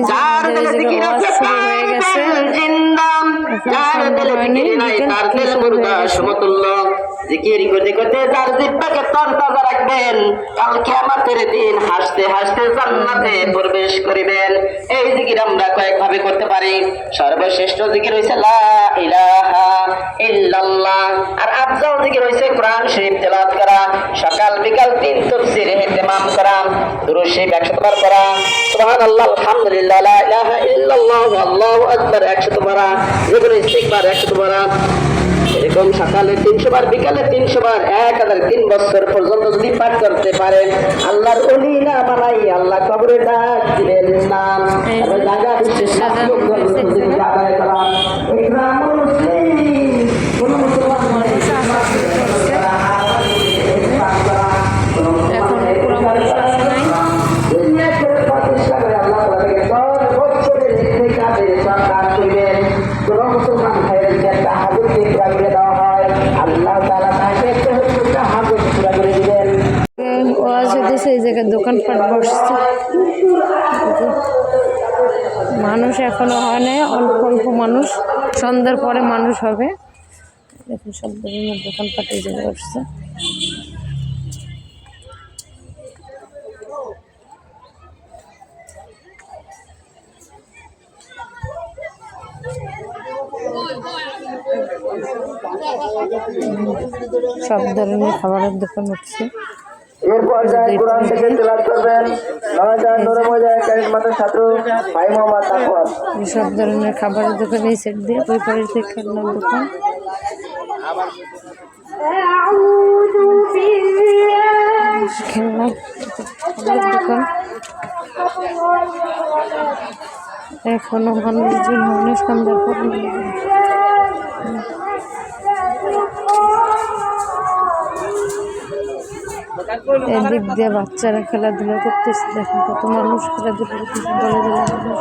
যার দিলে জিকির আছে হয়ে গেছে, যার দিলে জিকির নাই তার দিল মুর্দা সমতুল্য। জিকির করতে করতে যার জিহ্বাকে তরতাজা রাখবেন, কাল কিয়ামতের দিন হাসতে হাসতে জান্নাতে প্রবেশ করিবেন। এই জিকির আমরা কয়েক ভাবে করতে পারি। সর্বশ্রেষ্ঠ জিকির হইছে লা ইলাহা ইল্লাল্লাহ, আর আফজাল জিকির হইছে কোরআন শরীফ তেলাওয়াত করা, সকাল বিকাল 3 তাফসীর ইহতিমাম করা, দুরূদ শরীফ 100 বার পড়া, সুবহানাল্লাহ আলহামদুলিল্লাহ লা ইলাহা ইল্লাল্লাহ আল্লাহু আকবার 100 বার, যেগুলো ইস্তিগফার 100 বার। এরকম সকালে 300 বার, বিকালে 300 বার, 1003 বছর পর্যন্ত যদি পাঠ করতে পারেন, আল্লাহর ওলি না বানাই আল্লাহ কবরে ডাক দিবেন না। তবে জায়গা বিশেষ লোক আদায় করা ইকরাম মুসলিম, কোন মুসলমান মানে এই জায়গায় দোকানপাট বসছে, মানুষ এখনো হয় নাই, অল্প অল্প মানুষ, সন্ধ্যার পরে মানুষ হবে। দেখুন সব ধরনের দোকানপাট এই জায়গায় বসছে। সব ধরনের খাবারের দোকান উঠছে। এরপর যায় কোরআন থেকে তেলাওয়াত করবেন। নওয়াজান নূরমজাহ ক্যাডেট মাদ্রাসা ছাত্র ভাই মোহাম্মদ তাকওয়া। সব ধরনের খাবারের দোকান এই সেট দিয়ে, ওই পারে খেলনার দোকান। খেলনার দোকান এখনো মানুষজন হয়নি, সন্ধ্যার পর এদিক দিয়ে বাচ্চারা খেলাধুলা করতেছে। দেখুন কত মানুষ খেলাধুলা করতেছে, দলে দলে মানুষ।